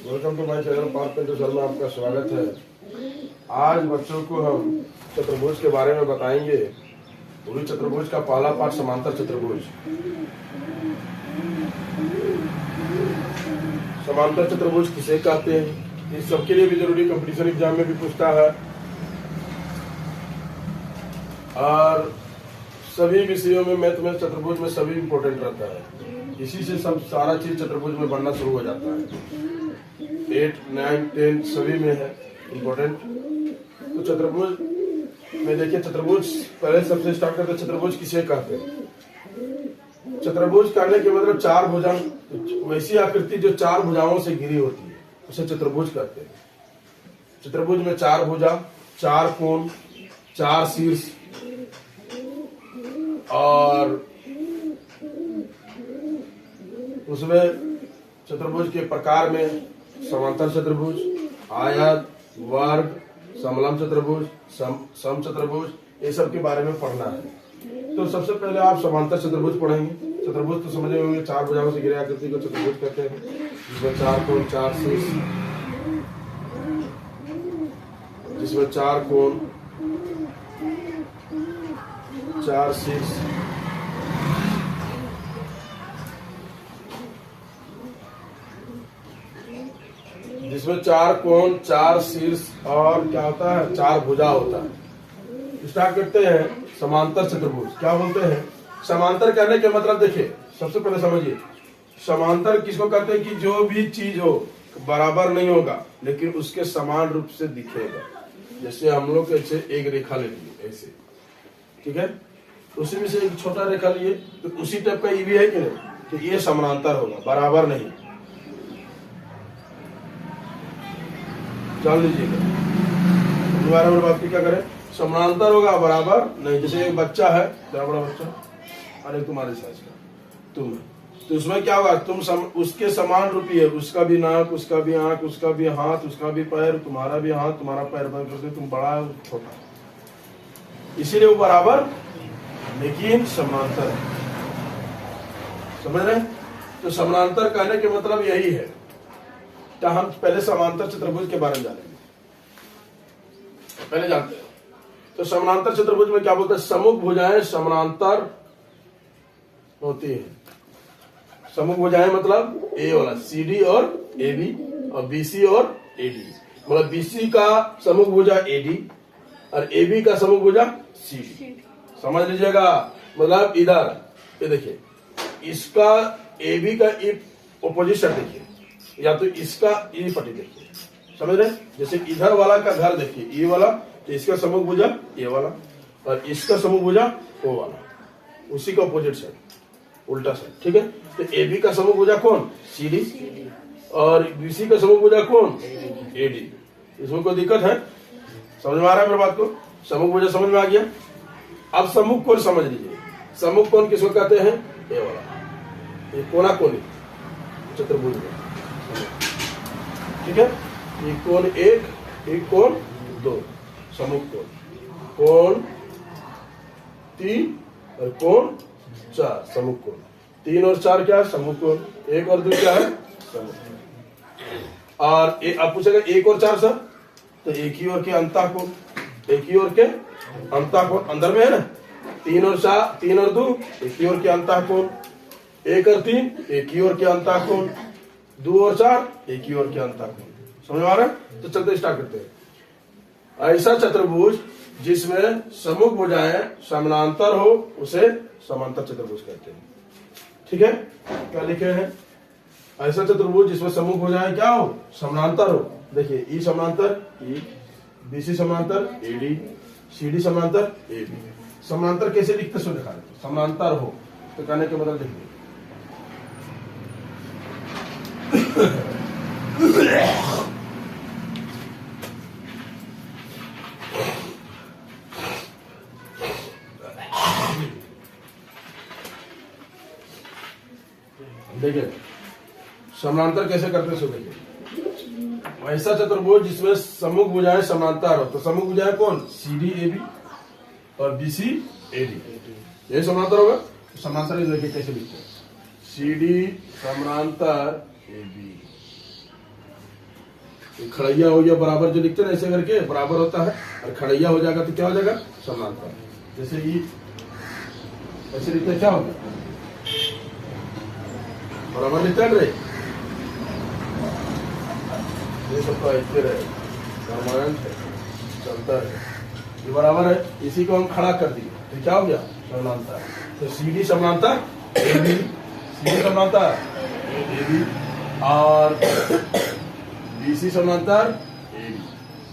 Welcome to my channel Parth Painter sir में आपका स्वागत है। आज बच्चों को हम चतुर्भुज के बारे में बताएंगे। पूरी चतुर्भुज का पहला पार्ट समांतर चतुर्भुज। समांतर चतुर्भुज किसे कहते हैं, इस सबके लिए भी जरूरी, कंपटीशन एग्जाम में भी पूछता है और सभी विषयों में मैथ में चतुर्भुज में सभी इंपॉर्टेंट रहता है। इसी से सब सारा चीज चतुर्भुज में बनना शुरू हो जाता है। 8, 9, 10 सभी में है इम्पोर्टेंट। तो चतुर्भुज में देखिए, चतुर्भुज पहले सबसे स्टार्ट करते हैं। चतुर्भुज किसे कहते हैं? चतुर्भुज कहने के मतलब चार भुजा, वैसी आकृति जो चार भुजाओं से घिरी होती है उसे चतुर्भुज कहते हैं। चतुर्भुज में चार भुजा, चार कोण, चार शीर्ष और उसमें चतुर्भुज के प्रकार में समांतर चतुर्भुज, आयत, वर्ग, समलंब चतुर्भुज, सम चतुर्भुज, ये सब के बारे में पढ़ना है। तो सबसे पहले आप समांतर चतुर्भुज पढ़ेंगे। चतुर्भुज तो समझ होंगे, चार भुजाओं से घिरे आकृति को चतुर्भुज कहते हैं, जिसमें चार कोण, चार शीर्ष, जिसमें चार कोण, चार शीर्ष, जिसमें चार कोण, चार शीर्ष और क्या होता है, चार भुजा होता है। स्टार्ट करते हैं समांतर चतुर्भुज। क्या बोलते हैं समांतर कहने के मतलब? देखिए सबसे पहले समझिए, समांतर किसको कहते हैं कि जो भी चीज हो बराबर नहीं होगा लेकिन उसके समान रूप से दिखेगा। जैसे हम लोग ऐसे एक रेखा ले लिए ऐसे, ठीक है, उसी में से एक छोटा रेखा लिए तो उसी टाइप का ये भी है कि नहीं, तो ये समांतर होगा, बराबर नहीं। जान लीजिएगा, दोबारा में बात क्या करें, समांतर होगा, बराबर नहीं। जैसे एक बच्चा है, बड़ा बड़ा बच्चा, अरे तुम्हारे साइज का तुम, तो उसमें क्या होगा, तुम उसके समान रूपी है, उसका भी नाक, उसका भी आंख, उसका भी हाथ, उसका भी पैर, तुम्हारा भी हाथ, तुम्हारा पैर, तुम बड़ा है, छोटा, इसीलिए वो बराबर लेकिन समांतर है। समझ रहे? तो समांतर कहने के मतलब यही है। क्या हम पहले समांतर चतुर्भुज के बारे में जानेंगे, पहले जानते हैं। तो समांतर चतुर्भुज में क्या बोलते हैं, सम्मुख भुजाएं समांतर होती है। सम्मुख भुजाएं मतलब ए वाला CD और AB और BC और AD, मतलब BC का सम्मुख भुजा AD और AB का सम्मुख भुजा CD। समझ लीजिएगा, मतलब इधर ये देखिए, इसका AB का ऑपोजिशन देखिए, या तो इसका ये पट्टी देखिए, समझ रहे? जैसे इधर वाला का घर देखिए, ये वाला, तो इसका सम्मुख भुजा ये वाला और इसका सम्मुख भुजा वो वाला, उसी का ऑपोजिट साइड, उल्टा साइड, ठीक है। तो AB का सम्मुख भुजा कौन? CD और BC का सम्मुख भुजा कौन? AD। इसमें कोई दिक्कत है? समझ में आ रहा है मेरी बात को? सम्मुख भुजा समझ में आ गया। अब सम्मुख कोण समझ लीजिए। सम्मुख कोण किसको कहते हैं? ये वाला, ये कोना कोनी चतुर्भुज में, ठीक है। ये कोण एक, एक कोण दो, सम्मुख कोण, कोण 3 और कोण 4, सम्मुख कोण। 3 और 4 क्या है? सम्मुख कोण। 1 और 2 क्या है? सम्मुख कोण। और अब पूछेगा 1 और 4 सर, तो एक ही ओर के अंतःकोण, एक ही ओर के अंतःकोण अंदर में है ना। 3 और 4, 3 और 2 एक ही ओर के अंतःकोण, 1 और 3 एक ही ओर के अंतःकोण, 2 और 4 एक ही ओर के अंतःकोण। समझ में आ रहा है? तो चलते स्टार्ट करते हैं। ऐसा चतुर्भुज जिसमें सम्मुख भुजाएं समानांतर हो उसे समांतर चतुर्भुज कहते हैं, ठीक है। क्या लिखे हैं? ऐसा चतुर्भुज जिसमें सम्मुख भुजाएं क्या हो? समानांतर हो। देखिए, ई समांतर ई, BC समांतर AD, CD समांतर AB। समांतर कैसे लिखते सो दिखा रहे, समांतर हो तो कहने के मतलब देखिए, देखिए समांतर कैसे करते सो देखिए। ऐसा चतुर्भुज जिसमें सम्मुख भुजाएं समांतर हो, तो सम्मुख भुजाएं कौन? CD AB और BC AD, ये समांतर होगा। समांतर देखिए कैसे लिखते हैं, CD समांतर AB, ये खड़ैया हो गया बराबर, जो लिखते हैं ना ऐसे करके बराबर होता है, और खड़ैया हो जाएगा तो क्या हो जाएगा समांतर। जैसे ये ऐसे लिखते क्या होगा बराबर लिखते हैं, ये सबका ऐसे रहे परमानेंट है, चलता है, ये बराबर है, इसी को हम खड़ा कर दिए तो क्या हो गया समानांतर। तो सीडी समानांतर एबी, सीडी समानांतर एबी, और बीसी समानांतर एडी,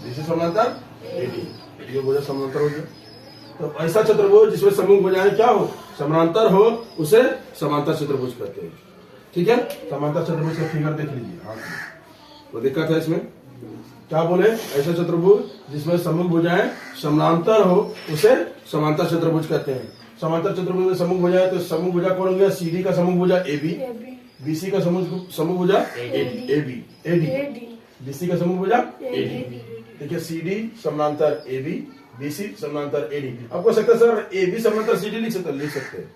बीसी समानांतर एडी, ये भुजा समानांतर हो गया। तो ऐसा चतुर्भुज जिसमें समूह भुजाएं क्या हो समानांतर हो उसे समांतर चतुर्भुज कहते हैं। ठीक है, समांतर चतुर्भुज का फिगर देख लीजिए। हाँ, तो दिक्कत है इसमें क्या बोले, ऐसा चतुर्भुज जिसमें समूह भुजाएं समानांतर हो उसे समांतर चतुर्भुज कहते हैं। समांतर चतुर्भुज में समूह भुजाएं, तो समूह भुजा कौन हो गया, सीडी का समूह भुजा एबी, बीसी का समूह भुजा एबी, एडी, बीसी का समूह भुजा एडी। देखिए सीडी समानांतर एबी, बीसी समानांतर एडी। आपको सकता है सर एबी समानांतर सीडी लिख सकते हैं,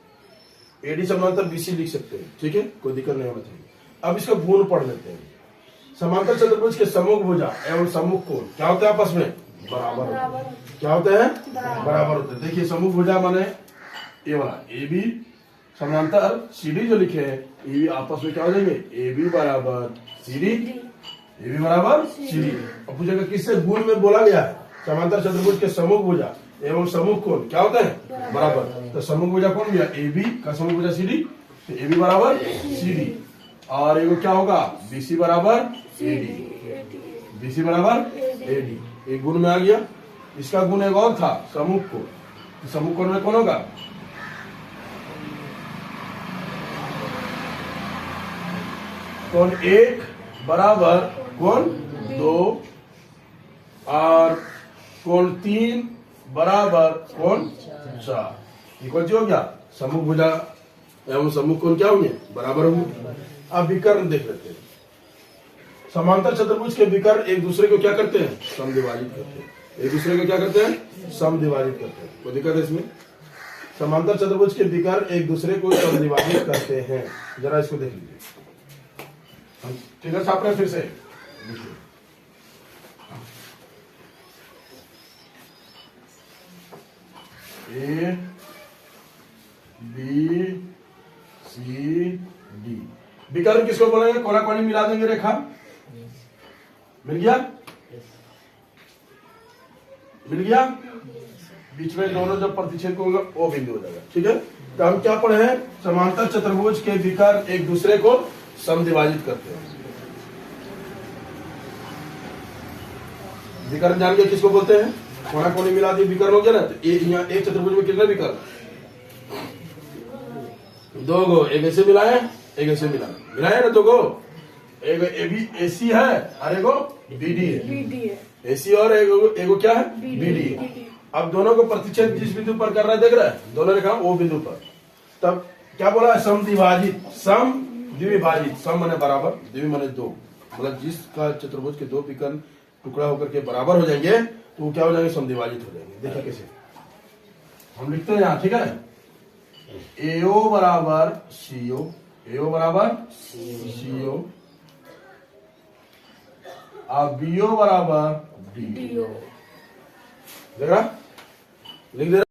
एडी समानांतर बीसी लिख सकते हैं, ठीक है, कोई दिक्कत नहीं होना चाहिए। अब इसका गुण पढ़ लेते हैं। समांतर चतुर्भुज के सम्मुख भुजा एवं सम्मुख कोण क्या होते हैं, आपस में बराबर होते हैं। क्या होते हैं, बराबर होते हैं। देखिए सम्मुख भुजा माने ये वाला एबी समांतर सीडी जो लिखे हैं, ये आपस में क्या हो जाएंगे, एबी बराबर सीडी, एबी बराबर सीडी। अब पूछेगा किससे गुण में बोला गया है, समांतर चतुर्भुज के सम्मुख भुजा एवं सम्मुख कोण क्या होता है, बराबर। तो सम्मुख भुजा कौन दिया, एबी का सम्मुख भुजा सीडी, तो एबी बराबर सीडी, और ये क्या होगा बीसी बराबर एडी, बीसी बराबर एडी। एक गुण में आ गया। इसका गुण एक और था सम्मुख कोण, तो सम्मुख कोण में कौन होगा, कोण 1 बराबर कोण 2, और कोण 3 बराबर कोण 4। इक्वल हो गया। सम्मुख भुजा एवं सम्मुख कोण क्या होंगे, बराबर होंगे। अब विकर्ण देख लेते हैं। समांतर चतुर्भुज के विकर्ण एक दूसरे को क्या करते हैं, समद्विभाजित करते हैं। एक दूसरे को क्या करते हैं, समद्विभाजित करते हैं। कोई दिक्कत है इसमें, समांतर चतुर्भुज के विकर्ण एक दूसरे को समद्विभाजित करते हैं। जरा इसको देख लीजिए, फिगर छाप रहे फिर से ए बी सी डी। विकर्ण किसको बोलेंगे, कोना कोनी मिला देंगे, रेखा मिल गया, मिल गया, बीच में दोनों जब प्रतिच्छेद होगा वो बिंदु हो जाएगा। ठीक है, तो हम क्या पढ़े हैं, समांतर चतुर्भुज के विकर्ण एक दूसरे को समद्विभाजित करते हैं। विकर्ण जान के किसको बोलते हैं, कोना कोनी मिला दी विकर्ण हो गया ना। तो यहाँ एक चतुर्भुज में कितने विकर्ण, 2 गो, एक ऐसे मिलाए एक ऐसे मिलाए ना 2 गो, एक एबी एसी है और एगो बीडी है, एसी और एगो क्या है बीडी है। अब दोनों को प्रतिच्छेद जिस बिंदु पर कर रहा है, देख रहा है दोनों रेखा वो बिंदु पर, तब क्या बोला, समद्विभाजित, सम द्विभाजित, सम माने बराबर, द्वि माने 2, मतलब जिसका चतुर्भुज के 2 विकर्ण टुकड़ा होकर के बराबर हो जाएंगे तो वो क्या हो जाएंगे, समद्विभाजित हो जाएंगे। देखिए कैसे हम लिखते हैं यहाँ, ठीक है, एओ बराबर सीओ, एओ बराबर सीओ, और बीओ बराबर डीओ। देख रहा, लिख दे।